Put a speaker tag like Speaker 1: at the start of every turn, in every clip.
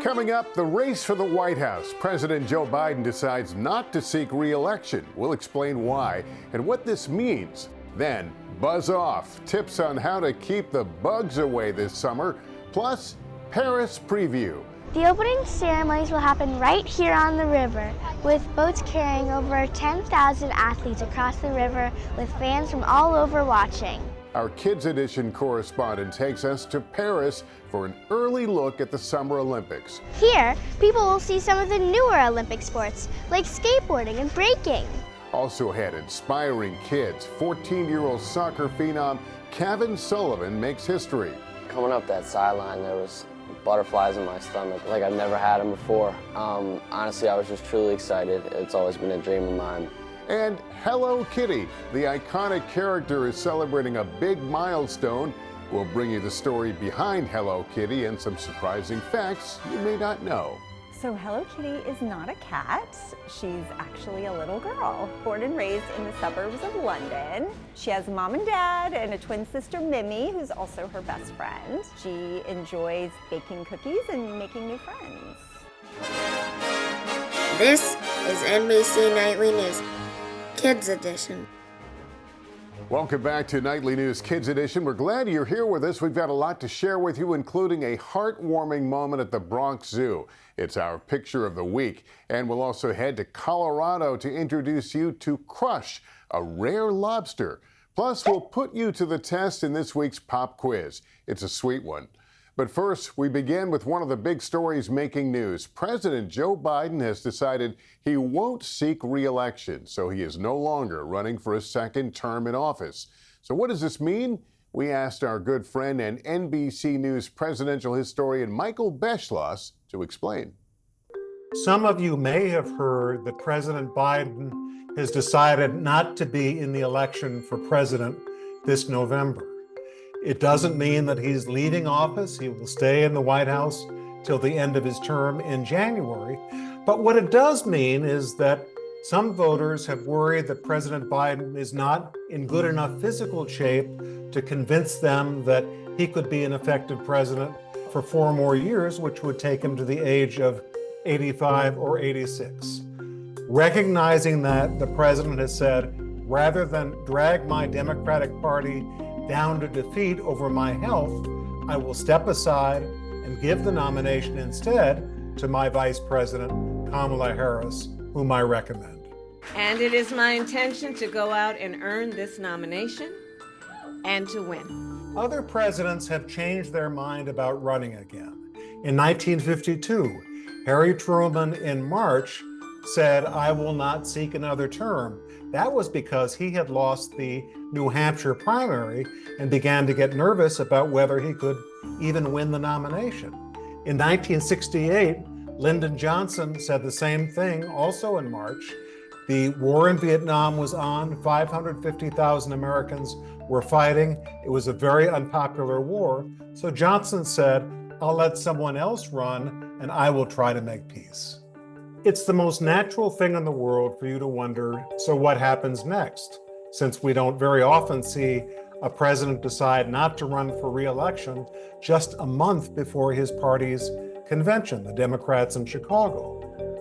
Speaker 1: Coming up, the race for the White House. President Joe Biden decides not to seek re-election. We'll explain why and what this means. Then, buzz off. Tips on how to keep the bugs away this summer. Plus, Paris preview.
Speaker 2: The opening ceremonies will happen right here on the river, with boats carrying over 10,000 athletes across the river with fans from all over watching.
Speaker 1: Our Kids Edition correspondent takes us to Paris for an early look at the Summer Olympics.
Speaker 2: Here, people will see some of the newer Olympic sports, like skateboarding and breaking.
Speaker 1: Also ahead, inspiring kids. 14-year-old soccer phenom Cavin Sullivan makes history.
Speaker 3: Coming up that sideline, there was butterflies in my stomach, like I've never had them before. Honestly, I was just truly excited. It's always been a dream of mine.
Speaker 1: And Hello Kitty, the iconic character, is celebrating a big milestone. We'll bring you the story behind Hello Kitty and some surprising facts you may not know.
Speaker 4: So Hello Kitty is not a cat. She's actually a little girl, born and raised in the suburbs of London. She has a mom and dad and a twin sister, Mimi, who's also her best friend. She enjoys baking cookies and making new friends.
Speaker 5: This is NBC Nightly News Kids Edition.
Speaker 1: Welcome back to Nightly News Kids Edition. We're glad you're here with us. We've got a lot to share with you, including a heartwarming moment at the Bronx Zoo. It's our picture of the week. And we'll also head to Colorado to introduce you to Crush, a rare lobster. Plus, we'll put you to the test in this week's pop quiz. It's a sweet one. But first, we begin with one of the big stories making news. President Joe Biden has decided he won't seek re-election, so he is no longer running for a second term in office. So what does this mean? We asked our good friend and NBC News presidential historian Michael Beschloss to explain.
Speaker 6: Some of you may have heard that President Biden has decided not to be in the election for president this November. It doesn't mean that he's leaving office. He will stay in the White House till the end of his term in January. But what it does mean is that some voters have worried that President Biden is not in good enough physical shape to convince them that he could be an effective president for 4 more years, which would take him to the age of 85 or 86. Recognizing that, the president has said, rather than drag my Democratic Party down to defeat over my health, I will step aside and give the nomination instead to my Vice President, Kamala Harris, whom I recommend.
Speaker 7: And it is my intention to go out and earn this nomination and to win.
Speaker 6: Other presidents have changed their mind about running again. In 1952, Harry Truman in March said, "I will not seek another term." That was because he had lost the New Hampshire primary and began to get nervous about whether he could even win the nomination. In 1968, Lyndon Johnson said the same thing, also in March. The war in Vietnam was on, 550,000 Americans were fighting. It was a very unpopular war. So Johnson said, "I'll let someone else run and I will try to make peace." It's the most natural thing in the world for you to wonder, so what happens next? Since we don't very often see a president decide not to run for re-election just a month before his party's convention, the Democrats in Chicago.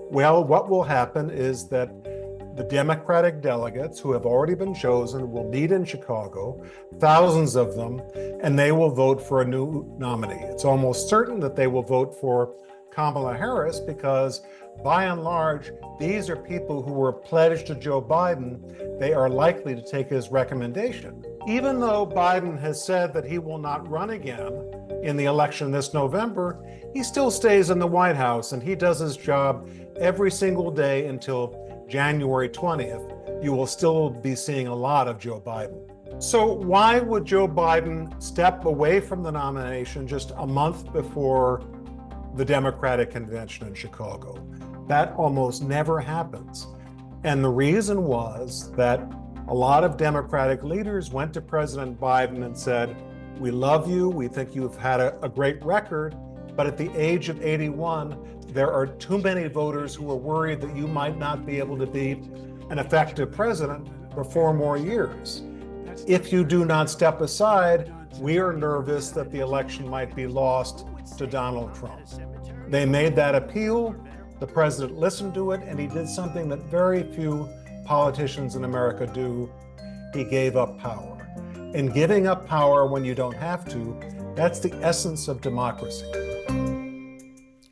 Speaker 6: Well, what will happen is that the Democratic delegates who have already been chosen will meet in Chicago, thousands of them, and they will vote for a new nominee. It's almost certain that they will vote for Kamala Harris because, by and large, these are people who were pledged to Joe Biden. They are likely to take his recommendation. Even though Biden has said that he will not run again in the election this November, he still stays in the White House and he does his job every single day until January 20th. You will still be seeing a lot of Joe Biden. So why would Joe Biden step away from the nomination just a month before the Democratic convention in Chicago? That almost never happens. And the reason was that a lot of Democratic leaders went to President Biden and said, "We love you, we think you've had a great record, but at the age of 81, there are too many voters who are worried that you might not be able to be an effective president for 4 more years. If you do not step aside, we are nervous that the election might be lost to Donald Trump. They made that appeal, the president listened to it, and he did something that very few politicians in America do. He gave up power. And giving up power when you don't have to, that's the essence of democracy.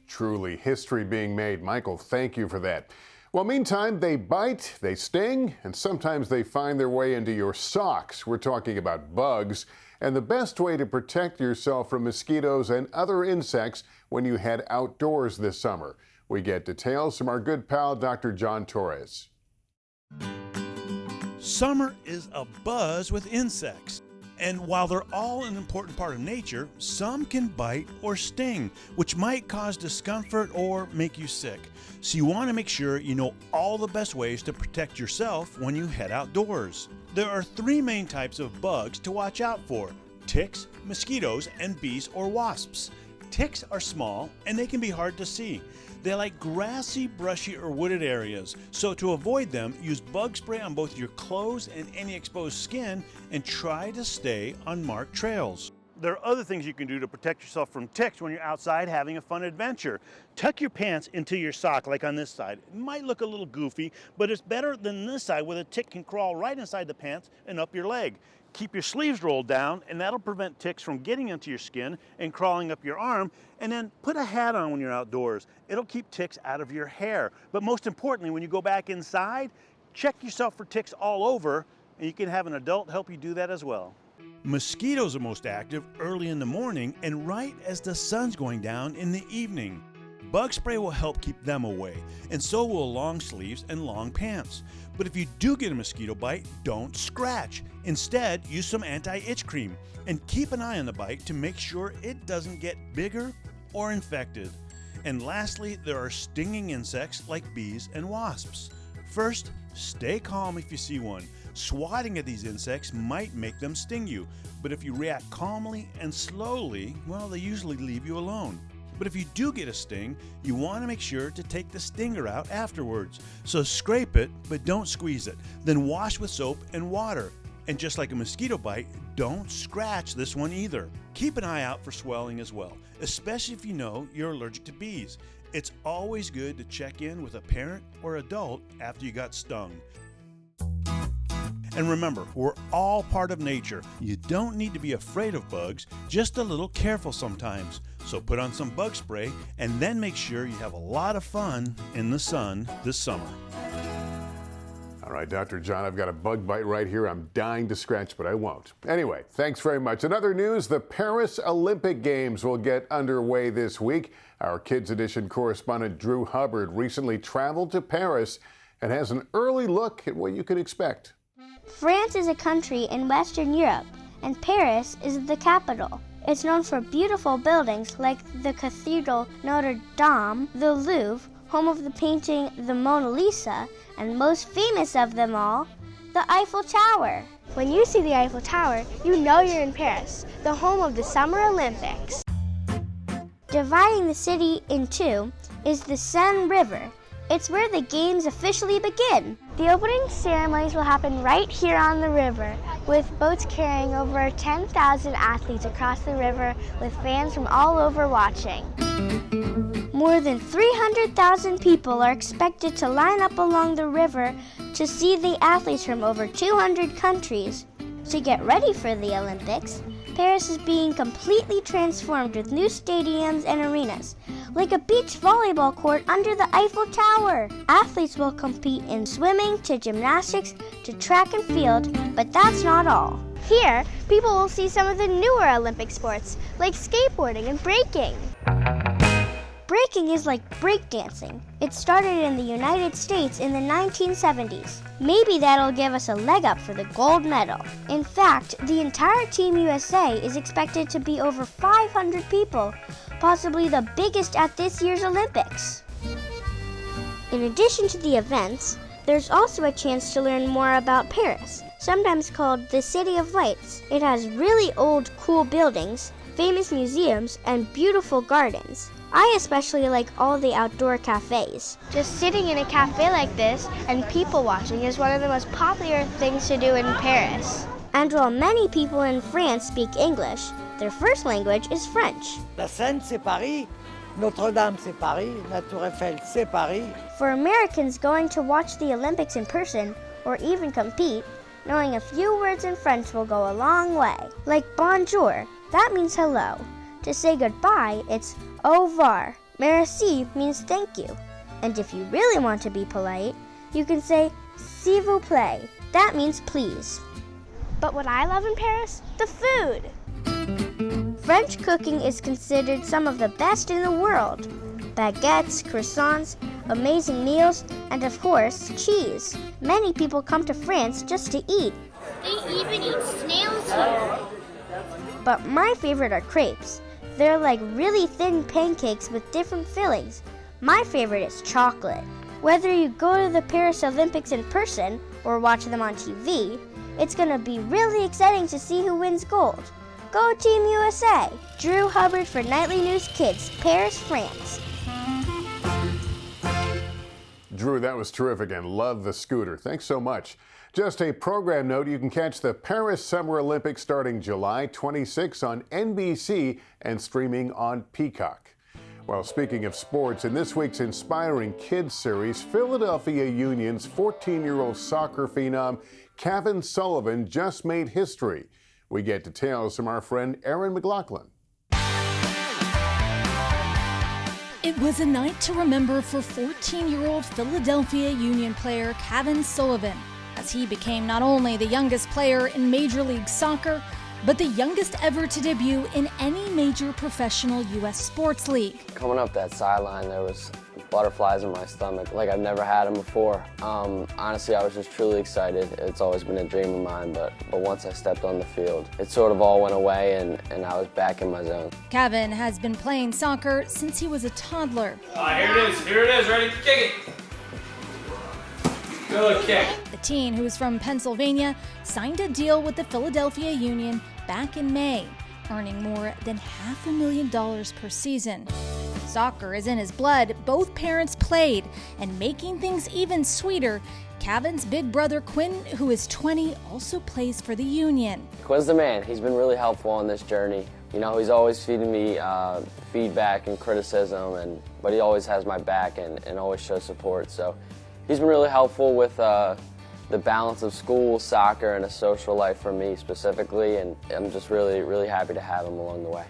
Speaker 1: Truly history being made. Michael, thank you for that. Well, meantime, they bite, they sting, and sometimes they find their way into your socks. We're talking about bugs and the best way to protect yourself from mosquitoes and other insects when you head outdoors this summer. We get details from our good pal, Dr. John Torres.
Speaker 8: Summer is abuzz with insects. And while they're all an important part of nature, some can bite or sting, which might cause discomfort or make you sick. So you want to make sure you know all the best ways to protect yourself when you head outdoors. There are three main types of bugs to watch out for: ticks, mosquitoes, and bees or wasps. Ticks are small and they can be hard to see. They like grassy, brushy, or wooded areas, so to avoid them, use bug spray on both your clothes and any exposed skin, and try to stay on marked trails. There are other things you can do to protect yourself from ticks when you're outside having a fun adventure. Tuck your pants into your sock, like on this side. It might look a little goofy, but it's better than this side where the tick can crawl right inside the pants and up your leg. Keep your sleeves rolled down, and that'll prevent ticks from getting into your skin and crawling up your arm. And then put a hat on when you're outdoors. It'll keep ticks out of your hair. But most importantly, when you go back inside, check yourself for ticks all over, and you can have an adult help you do that as well. Mosquitoes are most active early in the morning and right as the sun's going down in the evening. Bug spray will help keep them away, and so will long sleeves and long pants. But if you do get a mosquito bite, don't scratch. Instead, use some anti-itch cream and keep an eye on the bite to make sure it doesn't get bigger or infected. And lastly, there are stinging insects like bees and wasps. First, stay calm if you see one. Swatting at these insects might make them sting you, but if you react calmly and slowly, well, they usually leave you alone. But if you do get a sting, you want to make sure to take the stinger out afterwards. So scrape it, but don't squeeze it. Then wash with soap and water. And just like a mosquito bite, don't scratch this one either. Keep an eye out for swelling as well, especially if you know you're allergic to bees. It's always good to check in with a parent or adult after you got stung. And remember, we're all part of nature. You don't need to be afraid of bugs, just a little careful sometimes. So put on some bug spray and then make sure you have a lot of fun in the sun this summer.
Speaker 1: All right, Dr. John, I've got a bug bite right here. I'm dying to scratch, but I won't. Anyway, thanks very much. In other news, the Paris Olympic Games will get underway this week. Our Kids Edition correspondent Drew Hubbard recently traveled to Paris and has an early look at what you can expect.
Speaker 2: France is a country in Western Europe, and Paris is the capital. It's known for beautiful buildings like the Cathedral Notre Dame, the Louvre, home of the painting The Mona Lisa, and most famous of them all, the Eiffel Tower. When you see the Eiffel Tower, you know you're in Paris, the home of the Summer Olympics. Dividing the city in two is the Seine River. It's where the games officially begin. The opening ceremonies will happen right here on the river, with boats carrying over 10,000 athletes across the river with fans from all over watching. More than 300,000 people are expected to line up along the river to see the athletes from over 200 countries. To get ready for the Olympics, Paris is being completely transformed with new stadiums and arenas, like a beach volleyball court under the Eiffel Tower. Athletes will compete in swimming to gymnastics to track and field, but that's not all. Here, people will see some of the newer Olympic sports, like skateboarding and breaking. Breaking is like breakdancing. It started in the United States in the 1970s. Maybe that'll give us a leg up for the gold medal. In fact, the entire Team USA is expected to be over 500 people, possibly the biggest at this year's Olympics. In addition to the events, there's also a chance to learn more about Paris, sometimes called the City of Lights. It has really old, cool buildings, famous museums, and beautiful gardens. I especially like all the outdoor cafes. Just sitting in a cafe like this and people watching is one of the most popular things to do in Paris. And while many people in France speak English, Their first language is French.
Speaker 9: La Seine, c'est Paris. Notre-Dame, c'est Paris. La Tour Eiffel, c'est Paris.
Speaker 2: For Americans going to watch the Olympics in person, or even compete, knowing a few words in French will go a long way. Like bonjour, that means hello. To say goodbye, it's au revoir. Merci means thank you. And if you really want to be polite, you can say s'il vous plaît. That means please. But what I love in Paris? The food! French cooking is considered some of the best in the world. Baguettes, croissants, amazing meals, and of course, cheese. Many people come to France just to eat.
Speaker 10: They even eat snails here.
Speaker 2: But my favorite are crepes. They're like really thin pancakes with different fillings. My favorite is chocolate. Whether you go to the Paris Olympics in person or watch them on TV, it's gonna be really exciting to see who wins gold. Go Team USA! Drew Hubbard for Nightly News Kids, Paris, France.
Speaker 1: Drew, that was terrific, and love the scooter. Thanks so much. Just a program note, you can catch the Paris Summer Olympics starting July 26 on NBC and streaming on Peacock. Well, speaking of sports, in this week's Inspiring Kids series, Philadelphia Union's 14-year-old soccer phenom, Cavin Sullivan, just made history. We get details from our friend Erin McLaughlin.
Speaker 11: It was a night to remember for 14-year-old Philadelphia Union player Cavin Sullivan, as he became not only the youngest player in Major League Soccer, but the youngest ever to debut in any major professional U.S. sports league.
Speaker 3: Coming up that sideline, there was butterflies in my stomach, like I've never had them before. Honestly, I was just truly excited. It's always been a dream of mine, but once I stepped on the field, it sort of all went away and I was back in my zone.
Speaker 11: Cavin has been playing soccer since he was a toddler.
Speaker 12: Here it is, ready? Kick it. Good kick.
Speaker 11: The teen, who is from Pennsylvania, signed a deal with the Philadelphia Union back in May, earning more than $500,000 per season. Soccer is in his blood. Both parents played, and making things even sweeter, Cavin's big brother Quinn, who is 20, also plays for the Union.
Speaker 3: Quinn's the man. He's been really helpful on this journey. You know, he's always feeding me feedback and criticism, but he always has my back and always shows support. So he's been really helpful with the balance of school, soccer, and a social life for me specifically, and I'm just really, really happy to have him along the way.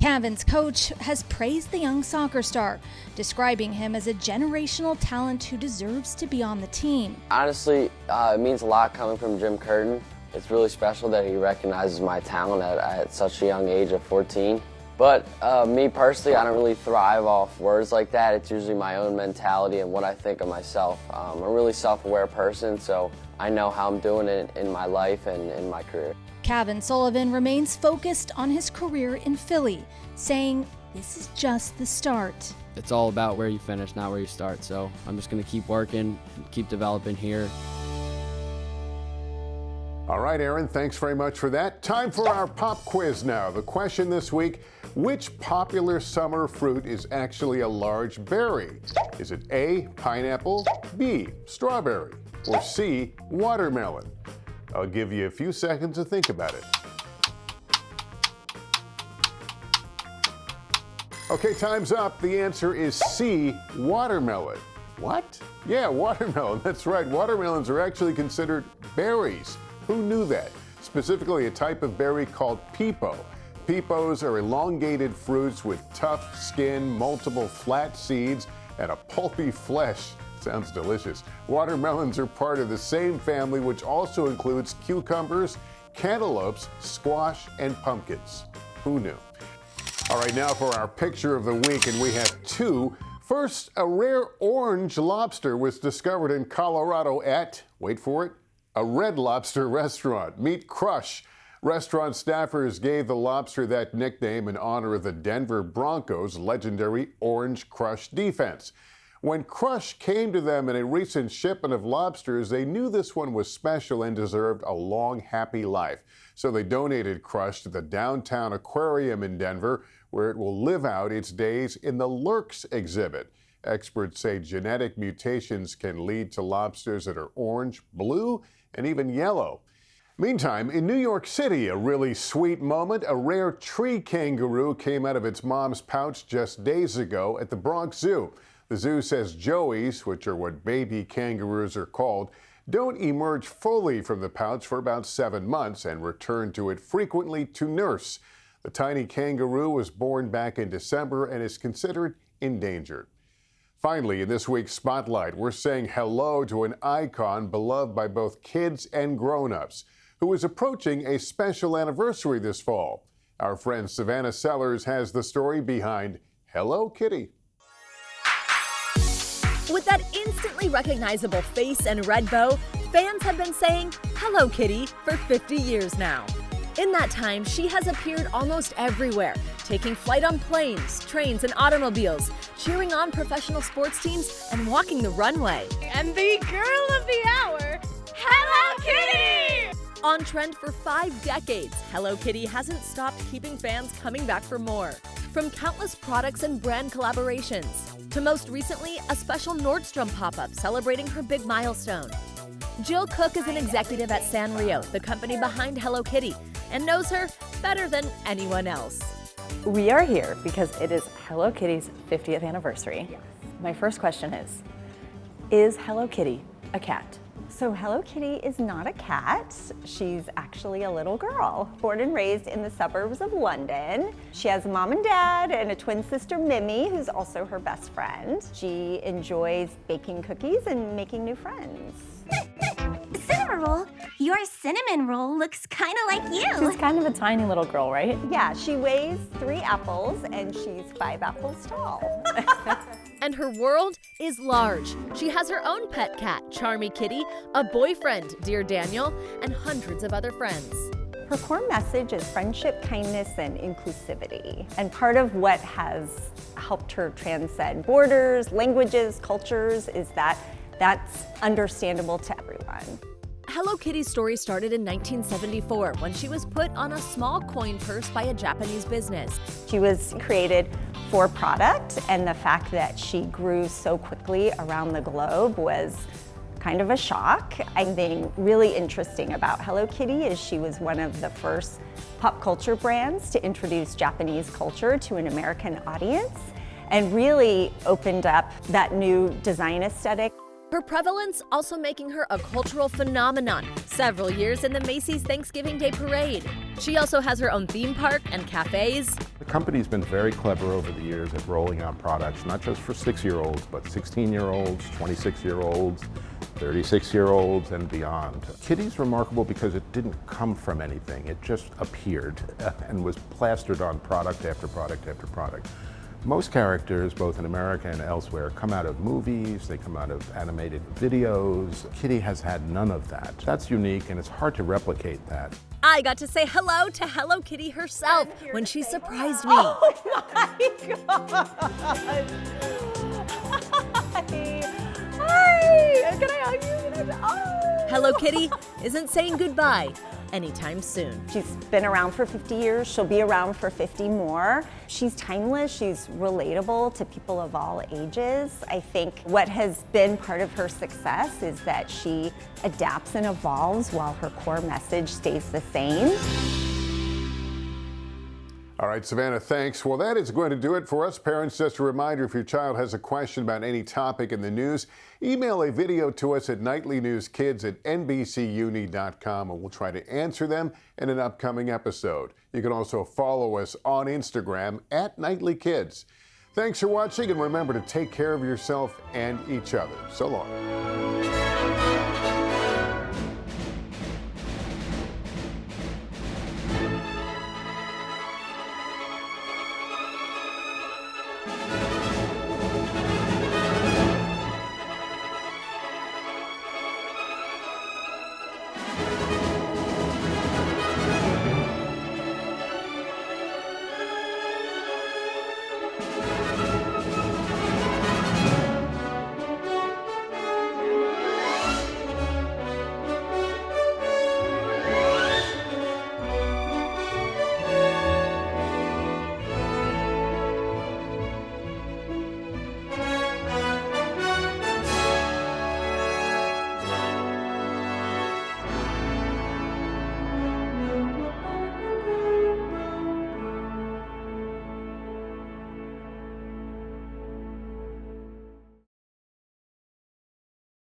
Speaker 11: Cavin's coach has praised the young soccer star, describing him as a generational talent who deserves to be on the team.
Speaker 3: Honestly, it means a lot coming from Jim Curtin. It's really special that he recognizes my talent at such a young age of 14. But me personally, I don't really thrive off words like that. It's usually my own mentality and what I think of myself. I'm a really self-aware person, so I know how I'm doing it in my life and in my career.
Speaker 11: Cavin Sullivan remains focused on his career in Philly, saying this is just the start.
Speaker 13: It's all about where you finish, not where you start. So I'm just going to keep working, keep developing here.
Speaker 1: All right, Erin, thanks very much for that. Time for our pop quiz now. The question this week, which popular summer fruit is actually a large berry? Is it A, pineapple, B, strawberry, or C, watermelon? I'll give you a few seconds to think about it. Okay, time's up. The answer is C, watermelon. What? Yeah, watermelon. That's right. Watermelons are actually considered berries. Who knew that? Specifically, a type of berry called pepo. Pepos are elongated fruits with tough skin, multiple flat seeds, and a pulpy flesh. Sounds delicious. Watermelons are part of the same family, which also includes cucumbers, cantaloupes, squash, and pumpkins. Who knew? All right, now for our picture of the week, and we have two. First, a rare orange lobster was discovered in Colorado at, wait for it, a Red Lobster restaurant. Meet Crush. Restaurant staffers gave the lobster that nickname in honor of the Denver Broncos' legendary Orange Crush defense. When Crush came to them in a recent shipment of lobsters, they knew this one was special and deserved a long, happy life. So they donated Crush to the downtown aquarium in Denver, where it will live out its days in the Lurks exhibit. Experts say genetic mutations can lead to lobsters that are orange, blue, and even yellow. Meantime, in New York City, a really sweet moment. A rare tree kangaroo came out of its mom's pouch just days ago at the Bronx Zoo. The zoo says joeys, which are what baby kangaroos are called, don't emerge fully from the pouch for about 7 months and return to it frequently to nurse. The tiny kangaroo was born back in December and is considered endangered. Finally, in this week's Spotlight, we're saying hello to an icon beloved by both kids and grown-ups, who is approaching a special anniversary this fall. Our friend Savannah Sellers has the story behind Hello Kitty.
Speaker 14: With that instantly recognizable face and red bow, fans have been saying Hello Kitty for 50 years now. In that time, she has appeared almost everywhere, taking flight on planes, trains, and automobiles, cheering on professional sports teams, and walking the runway.
Speaker 15: And the girl of the hour, Hello Kitty!
Speaker 14: On trend for 5 decades, Hello Kitty hasn't stopped keeping fans coming back for more. From countless products and brand collaborations, to most recently, a special Nordstrom pop-up celebrating her big milestone. Jill Cook is an executive at Sanrio, the company behind Hello Kitty, and knows her better than anyone else.
Speaker 4: We are here because it is Hello Kitty's 50th anniversary.
Speaker 15: Yes.
Speaker 4: My first question is Hello Kitty a cat? So Hello Kitty is not a cat. She's actually a little girl, born and raised in the suburbs of London. She has a mom and dad and a twin sister, Mimi, who's also her best friend. She enjoys baking cookies and making new friends.
Speaker 10: Cinnamon roll? Your cinnamon roll looks kind of like you.
Speaker 4: She's kind of a tiny little girl, right? Yeah, she weighs 3 apples and she's 5 apples tall.
Speaker 14: And her world is large. She has her own pet cat, Charmy Kitty, a boyfriend, Dear Daniel, and hundreds of other friends.
Speaker 4: Her core message is friendship, kindness, and inclusivity. And part of what has helped her transcend borders, languages, cultures is that that's understandable to everyone.
Speaker 14: Hello Kitty's story started in 1974 when she was put on a small coin purse by a Japanese business.
Speaker 4: She was created for product, and the fact that she grew so quickly around the globe was kind of a shock. I think really interesting about Hello Kitty is she was one of the first pop culture brands to introduce Japanese culture to an American audience and really opened up that new design aesthetic.
Speaker 14: Her prevalence also making her a cultural phenomenon, several years in the Macy's Thanksgiving Day Parade. She also has her own theme park and cafes.
Speaker 16: The company's been very clever over the years at rolling out products, not just for 6-year-olds, but 16-year-olds, 26-year-olds, 36-year-olds, and beyond. Kitty's remarkable because it didn't come from anything. It just appeared and was plastered on product after product after product. Most characters, both in America and elsewhere, come out of movies, they come out of animated videos. Kitty has had none of that. That's unique, and it's hard to replicate that.
Speaker 14: I got to say hello to Hello Kitty herself when she surprised me.
Speaker 4: Oh my God! Hi! Can I hug you? Oh.
Speaker 14: Hello Kitty isn't saying goodbye anytime soon.
Speaker 4: She's been around for 50 years. She'll be around for 50 more. She's timeless. She's relatable to people of all ages. I think what has been part of her success is that she adapts and evolves while her core message stays the same.
Speaker 1: All right, Savannah, thanks. Well, that is going to do it for us. Parents, just a reminder, if your child has a question about any topic in the news, email a video to us at NightlyNewsKids@NBCUni.com, and we'll try to answer them in an upcoming episode. You can also follow us on Instagram @NightlyKids. Thanks for watching, and remember to take care of yourself and each other. So long.